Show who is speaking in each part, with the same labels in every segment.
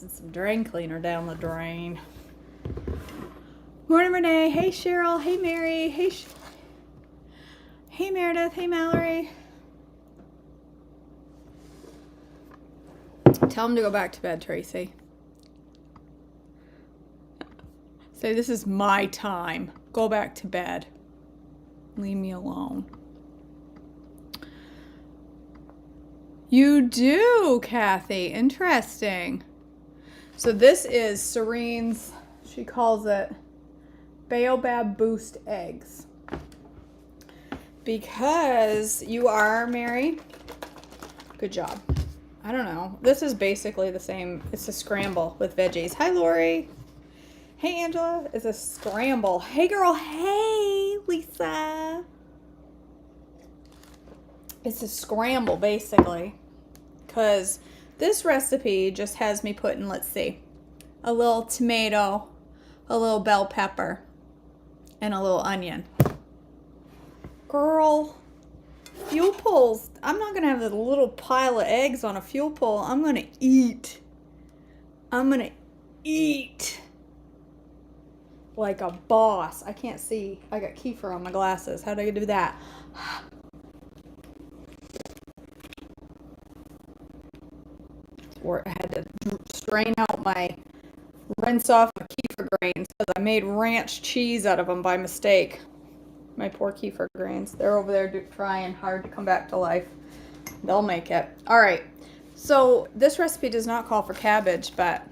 Speaker 1: rinsing some drain cleaner down the drain. Morning, Renee. Hey, Cheryl. Hey, Mary. Hey, hey, Meredith. Hey, Mallory. Tell them to go back to bed, Tracy. Say, this is my time. Go back to bed. Leave me alone. You do, Kathy. Interesting. So this is Serene's, she calls it Baobab Boost Eggs. Because you are, Mary. Good job. I don't know. This is basically the same. It's a scramble with veggies. Hi, Lori. Hey, Angela. It's a scramble. Hey, girl. Hey, Lisa. It's a scramble, basically. Because this recipe just has me putting, let's see, a little tomato, a little bell pepper, and a little onion. Girl, fuel pulls. I'm not going to have a little pile of eggs on a fuel pull. I'm going to eat. I'm going to eat like a boss. I can't see. I got kefir on my glasses. How do I do that? Or I had to strain out rinse off my kefir grains because I made ranch cheese out of them by mistake. My poor kefir grains. They're over there trying hard to come back to life. They'll make it. All right. So this recipe does not call for cabbage, but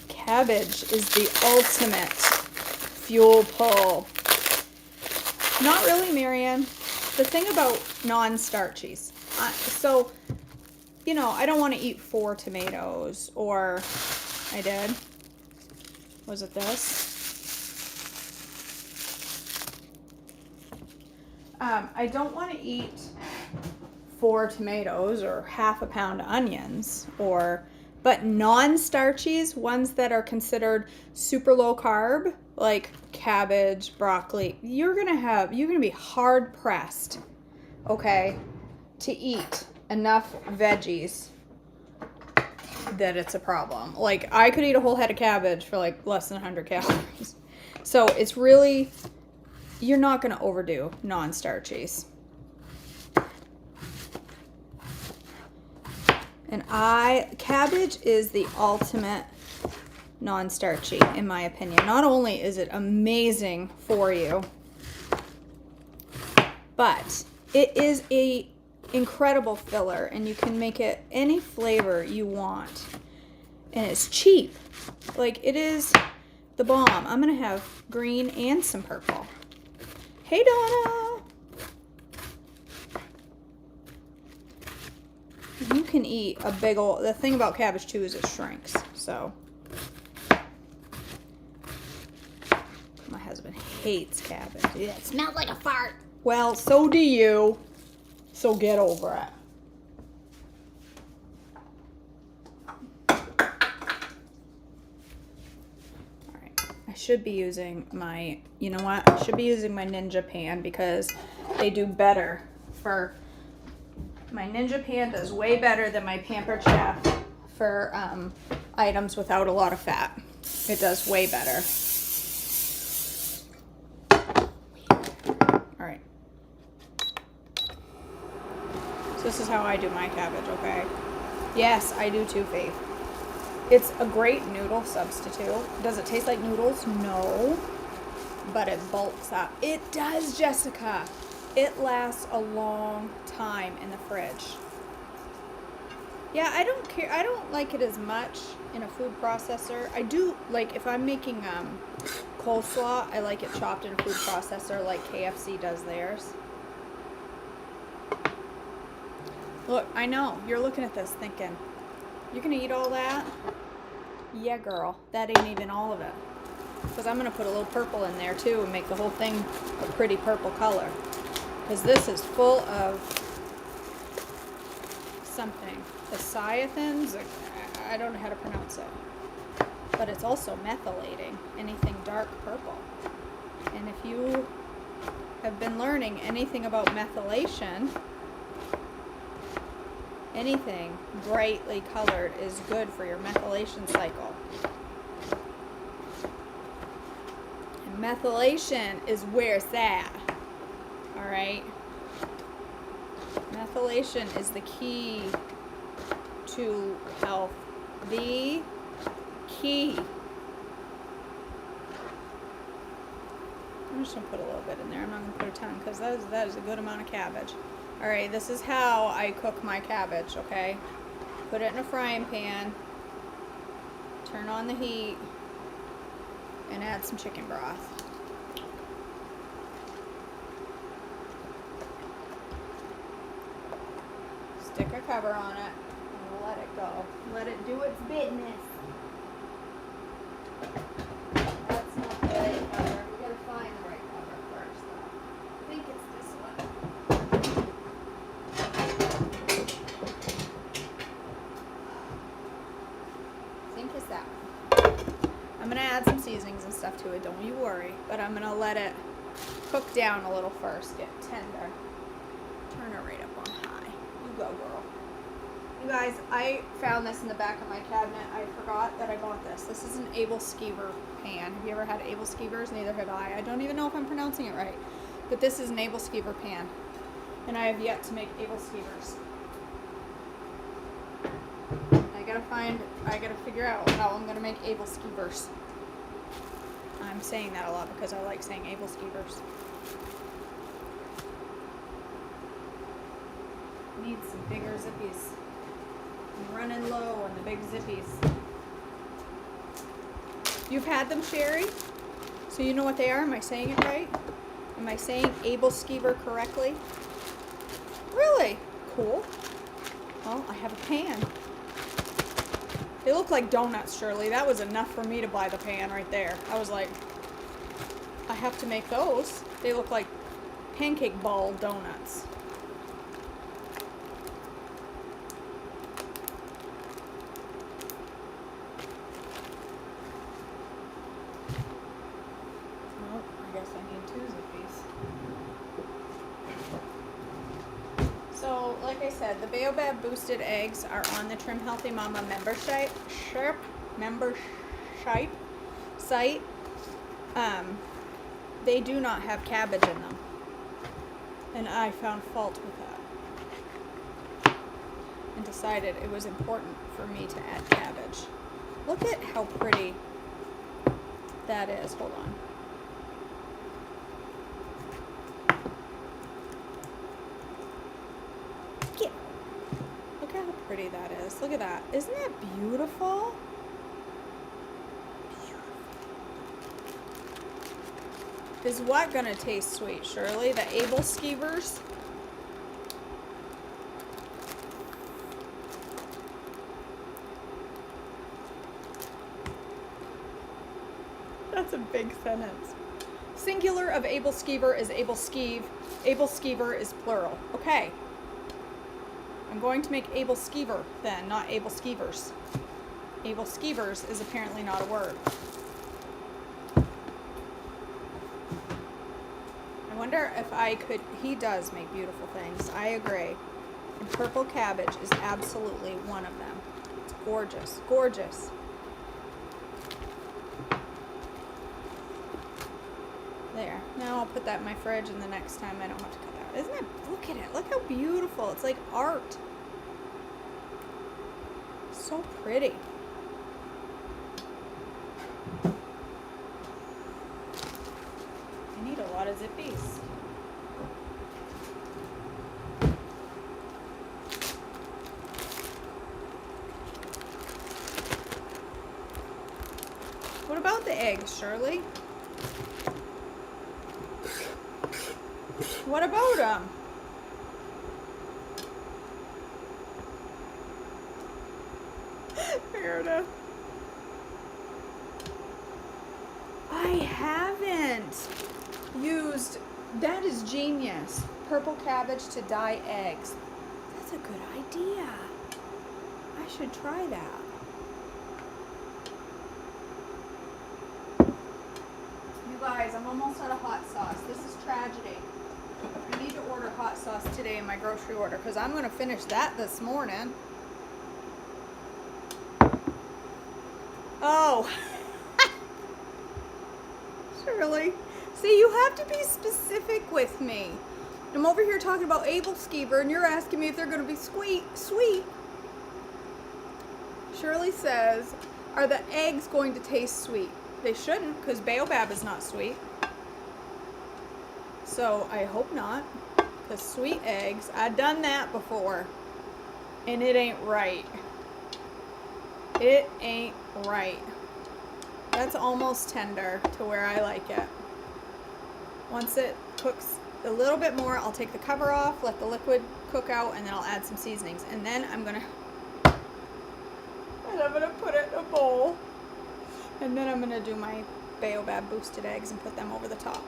Speaker 1: cabbage is the ultimate fuel pull. Not really, Marianne. The thing about non-starchies, so, you know, I don't want to eat 4 tomatoes, or I did. Was it this? I don't want to eat 4 tomatoes or half a pound of onions, but non-starchies, ones that are considered super low carb, like cabbage, broccoli, you're gonna be hard pressed, okay, to eat enough veggies that it's a problem. Like, I could eat a whole head of cabbage for like less than 100 calories. So it's really, you're not gonna overdo non-starchies. And cabbage is the ultimate non-starchy, in my opinion. Not only is it amazing for you, but it is a incredible filler, and you can make it any flavor you want. And it's cheap. Like, it is the bomb. I'm gonna have green and some purple. Hey, Donna. You can eat a big old, the thing about cabbage too is it shrinks, so. My husband hates cabbage. It smells like a fart. Well, so do you. So get over it. Alright. I should be using my, you know what? I should be using my Ninja pan because they do better for, my Ninja pan does way better than my Pampered Chef for items without a lot of fat. It does way better. Alright. So this is how I do my cabbage, okay? Yes, I do too, Faith. It's a great noodle substitute. Does it taste like noodles? No. But it bulks up. It does, Jessica. It lasts a long time in the fridge. Yeah, I don't care. I don't like it as much in a food processor. I do, like, if I'm making coleslaw, I like it chopped in a food processor like KFC does theirs. Look, I know. You're looking at this thinking, you're going to eat all that? Yeah, girl. That ain't even all of it. Because I'm going to put a little purple in there, too, and make the whole thing a pretty purple color. Because this is full of something. The Cyethins, I don't know how to pronounce it. But it's also methylating anything dark purple. And if you have been learning anything about methylation, Anything brightly colored is good for your methylation cycle. And methylation is where it's at. All right? Methylation is the key to health. The key. I'm just going to put a little bit in there. I'm not going to put a ton because that is a good amount of cabbage. Alright, this is how I cook my cabbage, okay? Put it in a frying pan, turn on the heat, and add some chicken broth. Stick a cover on it, and let it go. Let it do its business. That's not the right cover. We gotta find the right cover first, though. I think it's this one. I think it's that one. I'm gonna add some seasonings and stuff to it, don't you worry. But I'm gonna let it cook down a little first, get tender. Turn it right up on high. You go, girl. You guys, I found this in the back of my cabinet. I forgot that I bought this. This is an Abel Skeever pan. Have you ever had Abel Skeevers? Neither have I. I don't even know if I'm pronouncing it right. But this is an Abel Skeever pan. And I have yet to make Abel Skeevers. I gotta figure out how I'm gonna make Abel Skeevers. I'm saying that a lot because I like saying Abel Skeevers. Need some bigger zippies. I'm running low on the big zippies. You've had them, Sherry? So you know what they are? Am I saying it right? Am I saying Abel Skeever correctly? Really? Cool. Well, I have a pan. They look like donuts, Shirley. That was enough for me to buy the pan right there. I was like, I have to make those. They look like pancake ball donuts. Oh, I guess I need 2 zippies. So, like I said, the Baobab boosted eggs are on the Trim Healthy Mama membership site. They do not have cabbage in them, and I found fault with that and decided it was important for me to add cabbage. Look at how pretty that is. Hold on. Look how pretty that is. Look at that. Isn't that beautiful? Is what gonna taste sweet, Shirley? The Abel Skeevers? That's a big sentence. Singular of Abel Skeever is Abel Skeeve. Abel Skeever is plural. Okay. I'm going to make Abel Skeever then, not Abel Skeevers. Abel Skeevers is apparently not a word. I wonder if I could, he does make beautiful things, I agree. And purple cabbage is absolutely one of them. It's gorgeous, gorgeous. There, now I'll put that in my fridge and the next time I don't have to cut that. Isn't it, look at it, look how beautiful, it's like art. So pretty. I need a lot of zippies. What about the eggs, Shirley? What about them? Meredith. I haven't used, that is genius. Purple cabbage to dye eggs. That's a good idea. I should try that. You guys, I'm almost out of hot sauce. This is tragedy. I need to order hot sauce today in my grocery order because I'm going to finish that this morning. Oh. Shirley. See, you have to be specific with me. I'm over here talking about Abelskeever and you're asking me if they're going to be sweet. Shirley says, are the eggs going to taste sweet? They shouldn't because Baobab is not sweet. So I hope not, because sweet eggs, I've done that before and it ain't right. It ain't right. That's almost tender to where I like it. Once it cooks a little bit more, I'll take the cover off, let the liquid cook out, and then I'll add some seasonings. And then I'm gonna put it in a bowl. And then I'm gonna do my Baobab boosted eggs and put them over the top.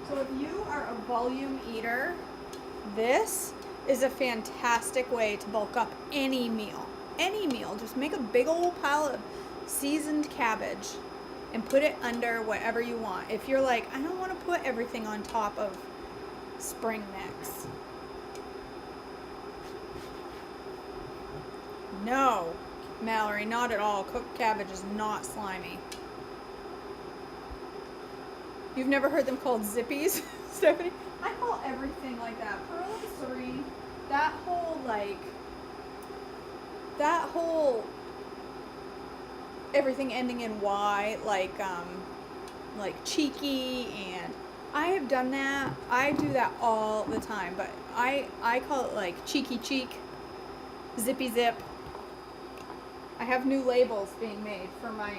Speaker 1: So if you are a volume eater, this is a fantastic way to bulk up any meal. Any meal. Just make a big old pile of seasoned cabbage and put it under whatever you want. If you're like, I don't want to put everything on top of spring mix. No, Mallory, not at all. Cooked cabbage is not slimy. You've never heard them called zippies, Stephanie? I call everything like that. Pearl and Serene, that whole everything ending in Y, like cheeky, and I have done that. I do that all the time, but I call it like cheeky cheek, zippy zip. I have new labels being made for my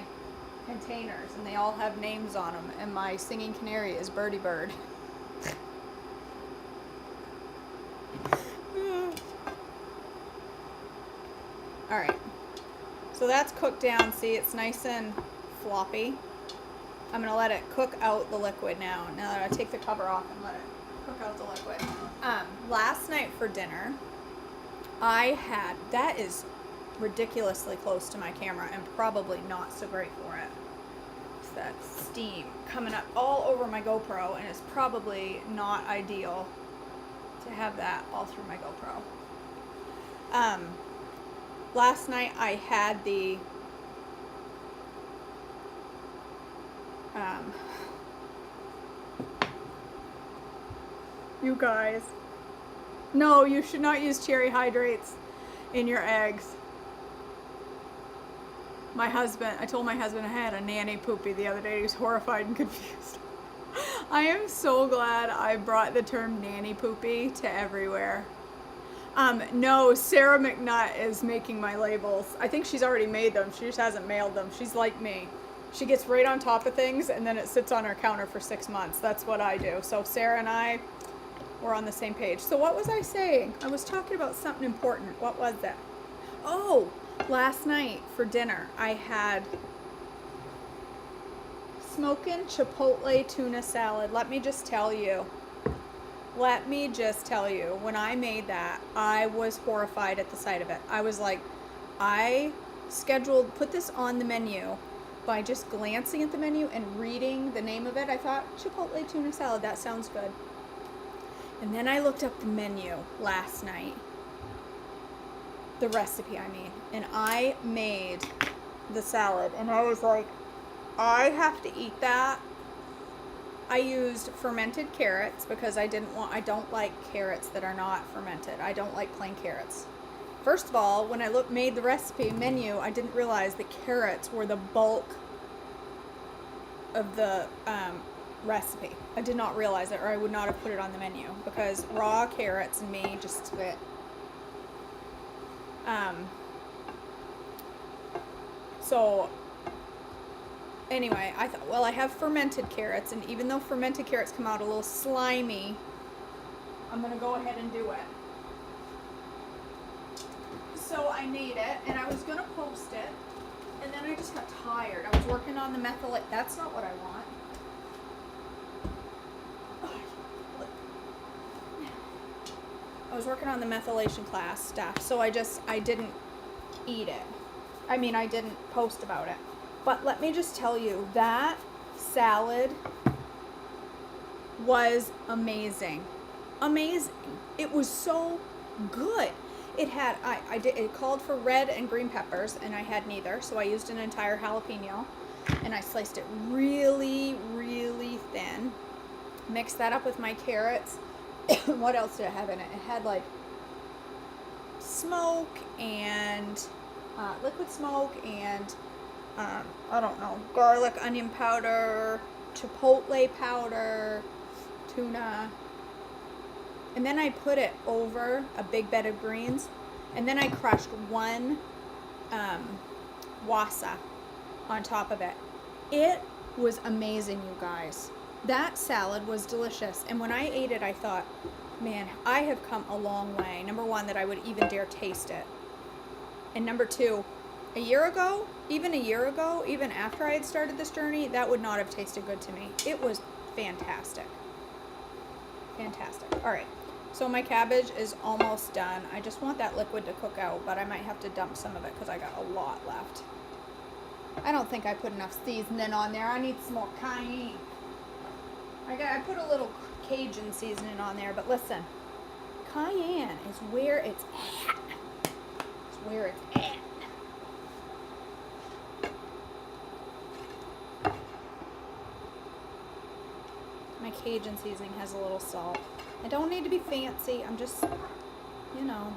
Speaker 1: containers, and they all have names on them, and my singing canary is Birdie Bird. All right, so that's cooked down. See, it's nice and floppy. I'm gonna let it cook out the liquid now. Now that I take the cover off and let it cook out the liquid. Last night for dinner, I had, that is ridiculously close to my camera and probably not so great for it. It's that steam coming up all over my GoPro, and it's probably not ideal to have that all through my GoPro. Last night I had the you guys, no, you should not use cherry hydrates in your eggs. I told my husband I had a nanny poopy the other day. He was horrified and confused. I am so glad I brought the term nanny poopy to everywhere. No, Sarah McNutt is making my labels. I think she's already made them. She just hasn't mailed them. She's like me. She gets right on top of things and then it sits on her counter for 6 months. That's what I do. So Sarah and I were on the same page. So what was I saying? I was talking about something important. What was that? Oh, last night for dinner I had smoking chipotle tuna salad. Let me just tell you, when I made that, I was horrified at the sight of it. I was like, I put this on the menu by just glancing at the menu and reading the name of it. I thought, chipotle tuna salad, that sounds good. And then I looked up the menu last night, the recipe I mean, and I made the salad, and I was like, I have to eat that. I used fermented carrots because I don't like carrots that are not fermented. I don't like plain carrots. First of all, when I made the recipe menu, I didn't realize the carrots were the bulk of the recipe. I did not realize it, or I would not have put it on the menu, because raw carrots and me just split. So anyway, I thought, well, I have fermented carrots, and even though fermented carrots come out a little slimy, I'm going to go ahead and do it. So I made it, and I was going to post it, and then I just got tired. I was working on the methylate. That's not what I want. I was working on the methylation class stuff, so I didn't eat it. I mean, I didn't post about it. But let me just tell you, that salad was amazing. Amazing. It was so good. It had it called for red and green peppers, and I had neither, so I used an entire jalapeno and I sliced it really, really thin. Mixed that up with my carrots. What else did it have in it? It had like smoke and liquid smoke and I don't know, garlic, onion powder, chipotle powder, tuna. And then I put it over a big bed of greens. And then I crushed one wasa on top of it. It was amazing, you guys. That salad was delicious. And when I ate it, I thought, man, I have come a long way. Number one, that I would even dare taste it. And number two, a year ago, even after I had started this journey, that would not have tasted good to me. It was fantastic. Fantastic. All right. So my cabbage is almost done. I just want that liquid to cook out, but I might have to dump some of it because I got a lot left. I don't think I put enough seasoning on there. I need some more cayenne. I put a little Cajun seasoning on there, but listen, cayenne is where it's at. It's where it's at. My Cajun seasoning has a little salt. I don't need to be fancy. I'm just, you know,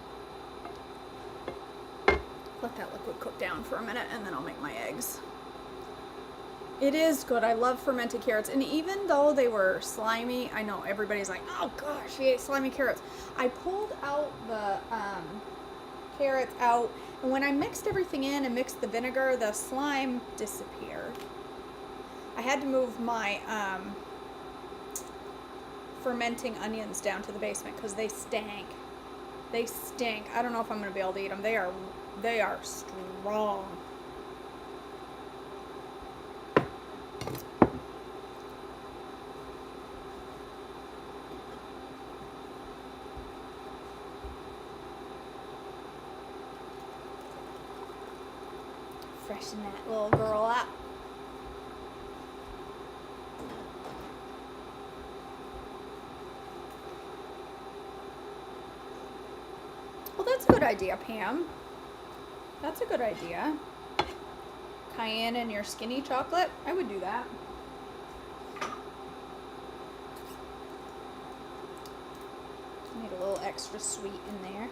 Speaker 1: let that liquid cook down for a minute and then I'll make my eggs. It is good. I love fermented carrots. And even though they were slimy, I know everybody's like, oh gosh, she ate slimy carrots. I pulled out the carrots out, and when I mixed everything in and mixed the vinegar, the slime disappeared. I had to move my fermenting onions down to the basement because they stank. They stink. I don't know if I'm going to be able to eat them. They are strong. Freshen that little girl up. Well, that's a good idea, Pam. That's a good idea. Cayenne in your skinny chocolate? I would do that. Need a little extra sweet in there.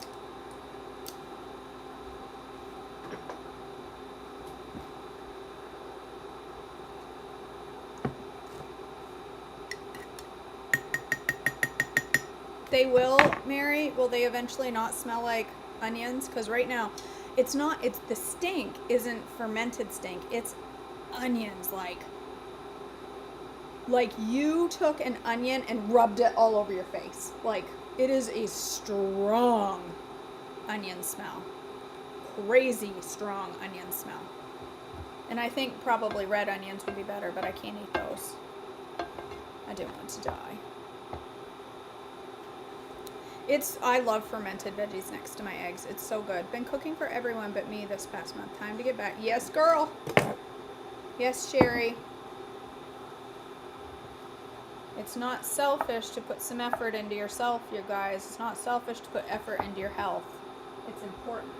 Speaker 1: They will, Mary, will they eventually not smell like onions? Because right now, it's the stink isn't fermented stink. It's onions, like you took an onion and rubbed it all over your face. Like, it is a strong onion smell. Crazy strong onion smell. And I think probably red onions would be better, but I can't eat those. I don't want to die. I love fermented veggies next to my eggs. It's so good. Been cooking for everyone but me this past month. Time to get back. Yes, girl. Yes, Sherry. It's not selfish to put some effort into yourself, you guys. It's not selfish to put effort into your health. It's important.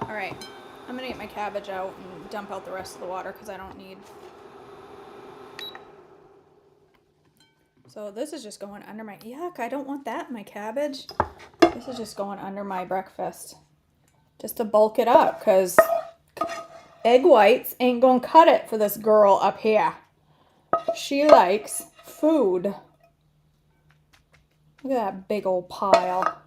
Speaker 1: All right. I'm going to get my cabbage out and dump out the rest of the water because I don't need... So this is just going under my, yuck, I don't want that in my cabbage. This is just going under my breakfast. Just to bulk it up, because egg whites ain't gonna cut it for this girl up here. She likes food. Look at that big old pile.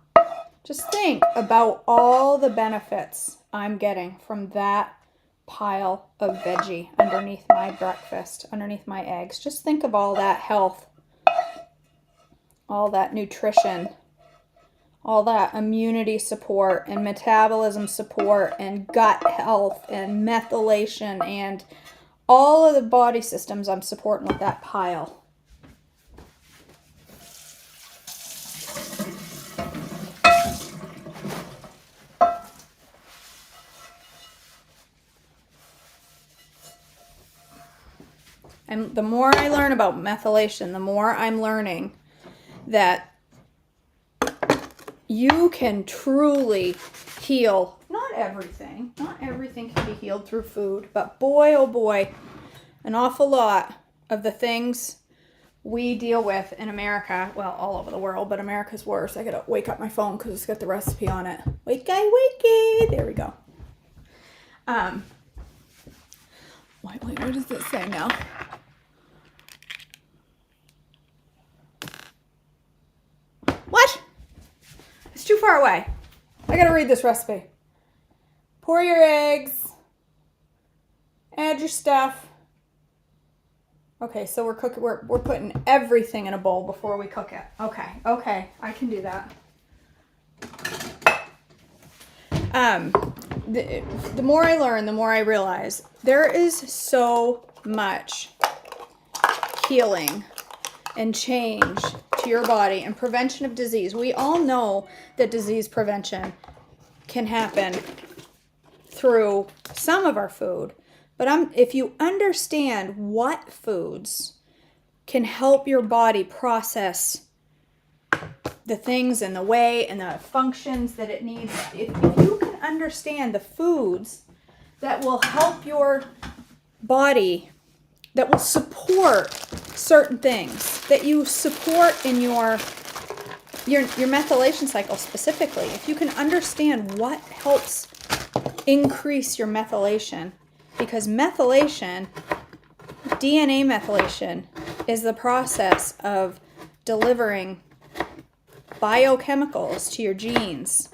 Speaker 1: Just think about all the benefits I'm getting from that pile of veggie underneath my breakfast, underneath my eggs. Just think of all that health. All that nutrition, all that immunity support and metabolism support and gut health and methylation and all of the body systems I'm supporting with that pile. And the more I learn about methylation, the more I'm learning that you can truly heal. Not everything can be healed through food, but boy, oh boy, an awful lot of the things we deal with in America, well, all over the world, but America's worse. I gotta wake up my phone because it's got the recipe on it. Wakey, wakey. There we go. Wait, what does it say now? What? It's too far away. I gotta read this recipe. Pour your eggs. Add your stuff. Okay, so we're cooking. We're putting everything in a bowl before we cook it. Okay, I can do that. The more I learn, the more I realize there is so much healing and change to your body and prevention of disease. We all know that disease prevention can happen through some of our food. But if you understand what foods can help your body process the things and the way and the functions that it needs, if you can understand the foods that will help your body, that will support certain things, that you support in your methylation cycle specifically, if you can understand what helps increase your methylation, because methylation, DNA methylation, is the process of delivering biochemicals to your genes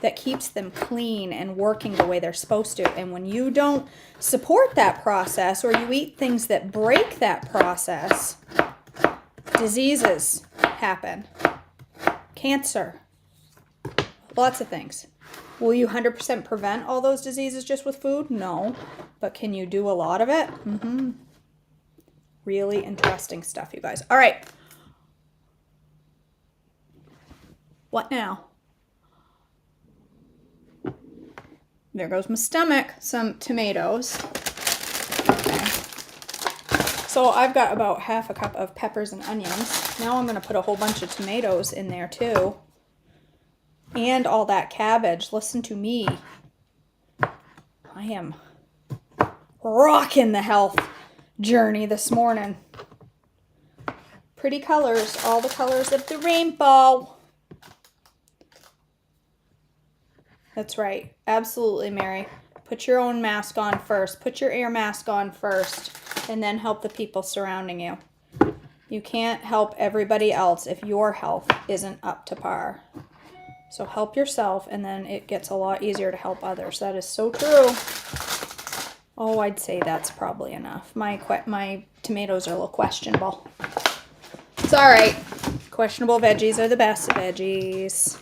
Speaker 1: that keeps them clean and working the way they're supposed to. And when you don't support that process, or you eat things that break that process, diseases happen. Cancer. Lots of things. Will you 100% prevent all those diseases just with food? No. But can you do a lot of it? Mm-hmm. Really interesting stuff, you guys. All right. What now? There goes my stomach. Some tomatoes. Okay. So I've got about half a cup of peppers and onions. Now I'm going to put a whole bunch of tomatoes in there too. And all that cabbage. Listen to me. I am rocking the health journey this morning. Pretty colors. All the colors of the rainbow. That's right. Absolutely, Mary. Put your own mask on first. Put your air mask on first. And then help the people surrounding you. You can't help everybody else if your health isn't up to par. So help yourself, and then it gets a lot easier to help others. That is so true. Oh, I'd say that's probably enough. My tomatoes are a little questionable. It's all right. Questionable veggies are the best veggies.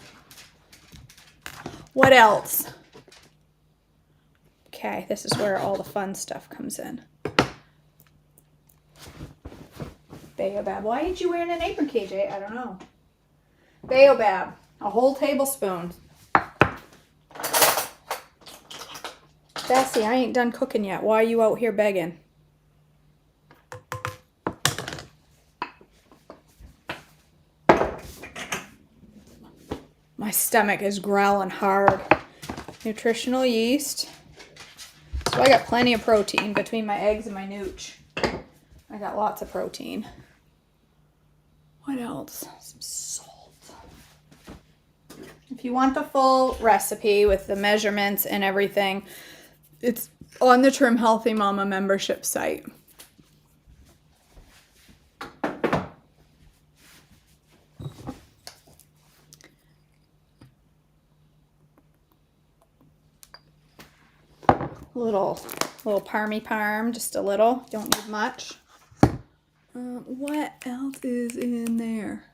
Speaker 1: What else? Okay, this is where all the fun stuff comes in. Baobab. Why ain't you wearing an apron, KJ? I don't know. Baobab. A whole tablespoon. Bessie, I ain't done cooking yet. Why are you out here begging? My stomach is growling hard. Nutritional yeast. So I got plenty of protein between my eggs and my nooch. I got lots of protein. What else? Some salt. If you want the full recipe with the measurements and everything, it's on the Trim Healthy Mama membership site. Little parm, just a little. Don't need much. What else is in there?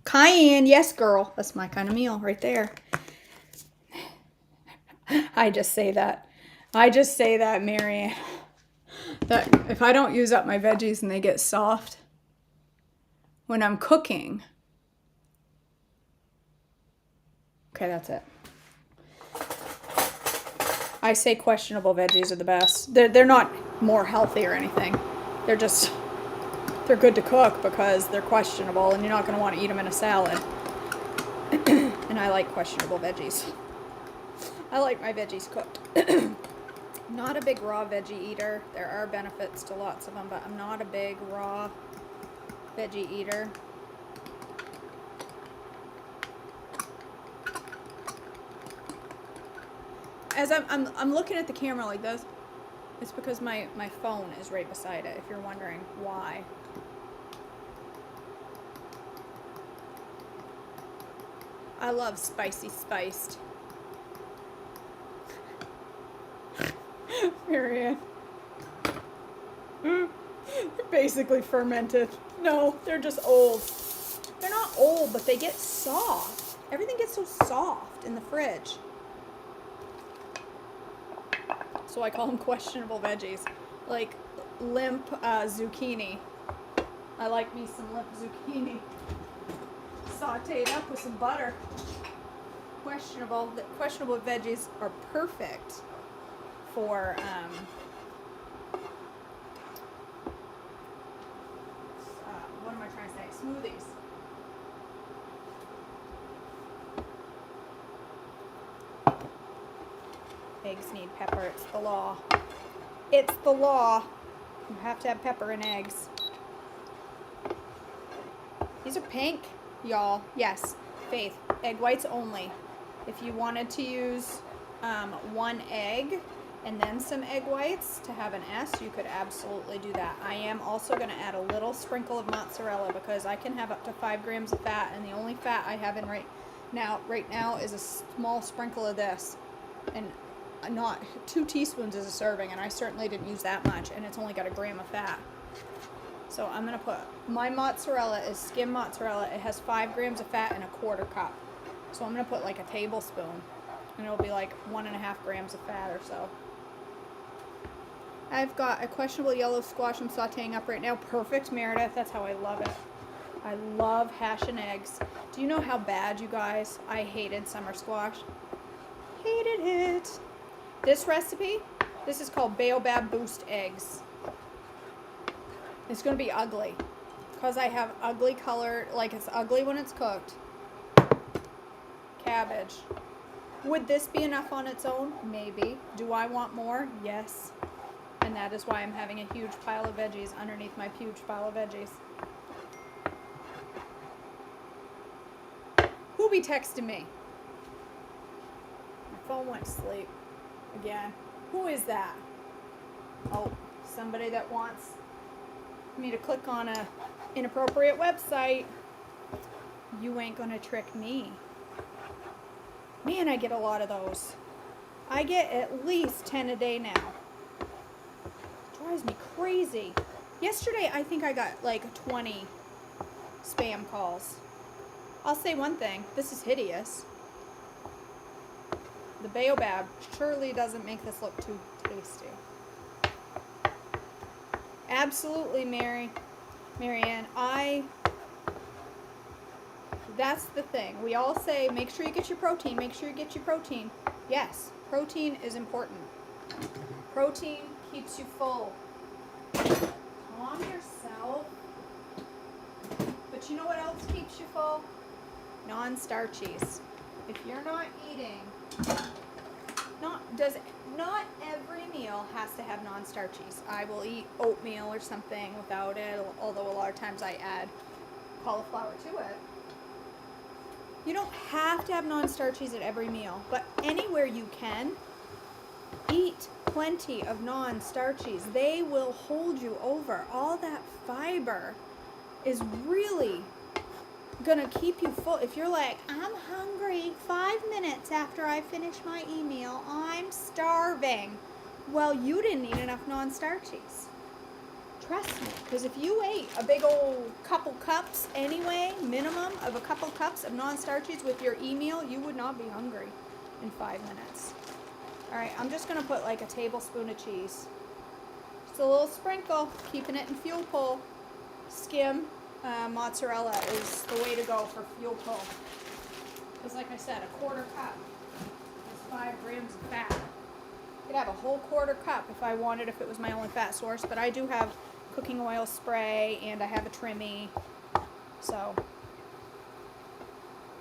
Speaker 1: Cayenne, yes, girl. That's my kind of meal right there. I just say that, Mary. That if I don't use up my veggies and they get soft when I'm cooking. Okay, that's it. I say questionable veggies are the best. They're not more healthy or anything. they're good to cook because they're questionable and you're not going to want to eat them in a salad. And I like questionable veggies. I like my veggies cooked. Not a big raw veggie eater. There are benefits to lots of them, but I'm not a big raw veggie eater. As I'm looking at the camera like this, it's because my phone is right beside it, if you're wondering why. I love spicy spiced. Marianne. They're basically fermented. No, they're just old. They're not old, but they get soft. Everything gets so soft in the fridge. So I call them questionable veggies. Like limp zucchini. I like me some limp zucchini. Sauteed up with some butter. Questionable. The questionable veggies are perfect for what am I trying to say? Smoothies. Eggs need pepper. It's the law. It's the law. You have to have pepper in eggs. These are pink, y'all. Yes, Faith. Egg whites only. If you wanted to use one egg and then some egg whites to have an S, you could absolutely do that. I am also going to add a little sprinkle of mozzarella because I can have up to 5 grams of fat, and the only fat I have in right now is a small sprinkle of this, and not 2 teaspoons is a serving, and I certainly didn't use that much, and it's only got 1 gram of fat. So I'm going to put, my mozzarella is skim mozzarella. It has 5 grams of fat and 1/4 cup. So I'm going to put like a tablespoon, and it'll be like 1.5 grams of fat or so. I've got a questionable yellow squash I'm sauteing up right now. Perfect, Meredith. That's how I love it. I love hashing eggs. Do you know how bad, you guys, I hated summer squash? Hated it. This recipe, this is called Baobab Boost Eggs. It's going to be ugly because I have ugly color, like it's ugly when it's cooked. Cabbage. Would this be enough on its own? Maybe. Do I want more? Yes. And that is why I'm having a huge pile of veggies underneath my huge pile of veggies. Who be texting me? My phone went to sleep again. Who is that? Oh, somebody that wants me to click on a inappropriate website. You ain't gonna trick me. Man, I get a lot of those. I get at least 10 a day now. Drives me crazy. Yesterday, I think I got like 20 spam calls. I'll say one thing. This is hideous. The Baobab surely doesn't make this look too tasty. Absolutely, Marianne. That's the thing. We all say, make sure you get your protein. Make sure you get your protein. Yes, protein is important. Protein keeps you full. Calm yourself. But you know what else keeps you full? Non-starchies. If you're not eating, not every meal has to have non-starchies. I will eat oatmeal or something without it, although a lot of times I add cauliflower to it. You don't have to have non-starchies at every meal, but anywhere you can, eat plenty of non-starchies. They will hold you over. All that fiber is really gonna keep you full. If you're like, I'm hungry 5 minutes after I finish my email, I'm starving. Well, you didn't eat enough non-starchies. Trust me, because if you ate a big old couple cups anyway, minimum of a couple cups of non-starchies with your email, you would not be hungry in 5 minutes. All right, I'm just going to put like a tablespoon of cheese. Just a little sprinkle, keeping it in fuel pull. Skim mozzarella is the way to go for fuel pull. Because like I said, 1/4 cup is 5 grams of fat. I could have a whole 1/4 cup if I wanted, if it was my only fat source, but I do have cooking oil spray, and I have a trimmy. So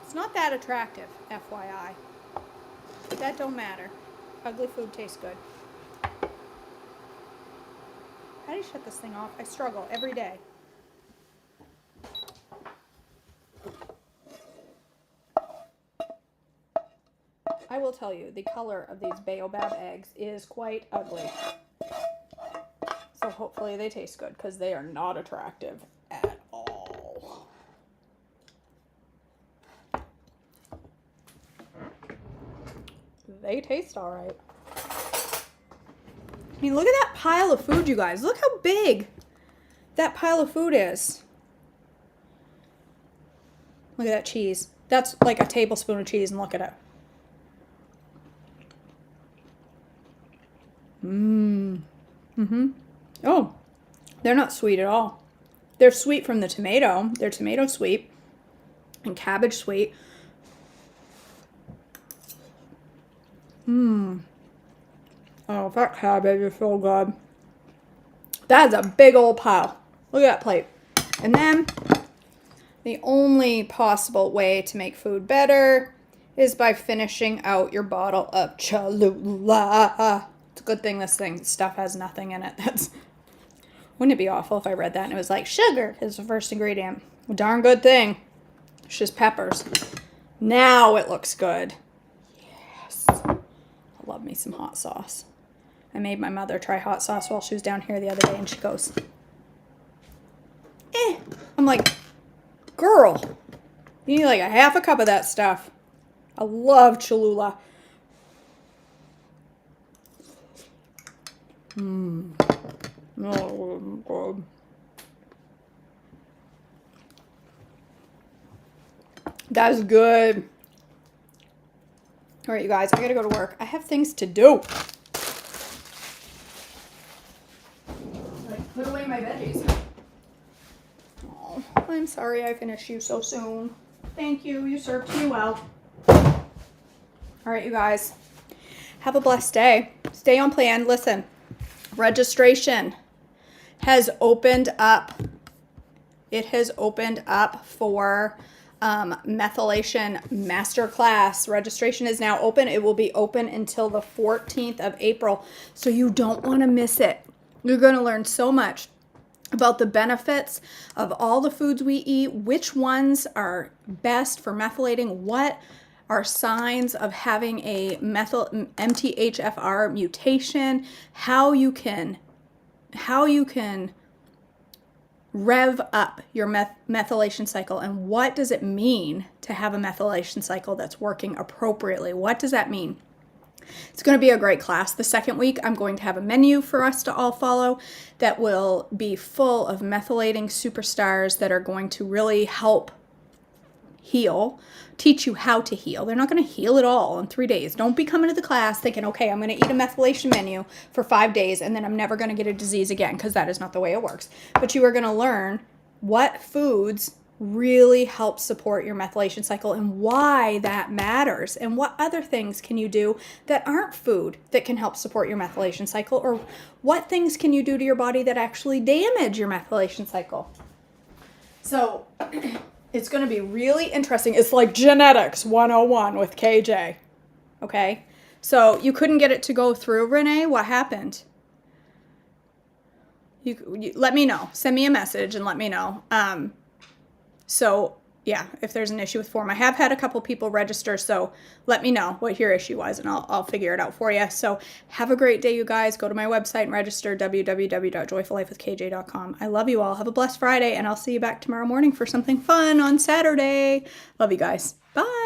Speaker 1: it's not that attractive, FYI. But that don't matter. Ugly food tastes good. How do you shut this thing off? I struggle every day. I will tell you, the color of these Baobab eggs is quite ugly. So hopefully they taste good, because they are not attractive at all. They taste all right. I mean, look at that pile of food, you guys. Look how big that pile of food is. Look at that cheese. That's like a tablespoon of cheese, and look at it. Oh, they're not sweet at all. They're sweet from the tomato. They're tomato sweet and cabbage sweet. Oh, that cabbage is so good. That's a big old pile. Look at that plate. And then the only possible way to make food better is by finishing out your bottle of Cholula. It's a good thing this stuff has nothing in it. Wouldn't it be awful if I read that and it was like sugar is the first ingredient? A darn good thing. It's just peppers. Now it looks good. Yes. I love me some hot sauce. I made my mother try hot sauce while she was down here the other day, and she goes, I'm like, girl, you need like a half a cup of that stuff. I love Cholula. Oh, God. That's good. All right, you guys, I gotta go to work. I have things to do. Like, put away my veggies. Oh, I'm sorry I finished you so soon. Thank you. You served me well. All right, you guys. Have a blessed day. Stay on plan. Listen, registration has opened up. It has opened up for methylation masterclass. Registration is now open. It will be open until the 14th of April. So you don't want to miss it. You're going to learn so much about the benefits of all the foods we eat, which ones are best for methylating, what are signs of having a MTHFR mutation, how you can rev up your methylation cycle, and what does it mean to have a methylation cycle that's working appropriately. What does that mean? It's going to be a great class. The second week, I'm going to have a menu for us to all follow that will be full of methylating superstars that are going to really help heal, teach you how to heal. They're not going to heal it all in 3 days. Don't be coming to the class thinking, okay, I'm going to eat a methylation menu for 5 days and then I'm never going to get a disease again, because that is not the way it works. But you are going to learn what foods really help support your methylation cycle and why that matters, and what other things can you do that aren't food that can help support your methylation cycle, or what things can you do to your body that actually damage your methylation cycle. So it's going to be really interesting. It's like genetics 101 with KJ. Okay? So you couldn't get it to go through, Renee? What happened? You let me know. Send me a message and let me know. So yeah, if there's an issue with form, I have had a couple people register, so let me know what your issue was and I'll figure it out for you. So have a great day, you guys. Go to my website and register, www.joyfullifewithkj.com. I love you all. Have a blessed Friday, and I'll see you back tomorrow morning for something fun on Saturday. Love you guys. Bye.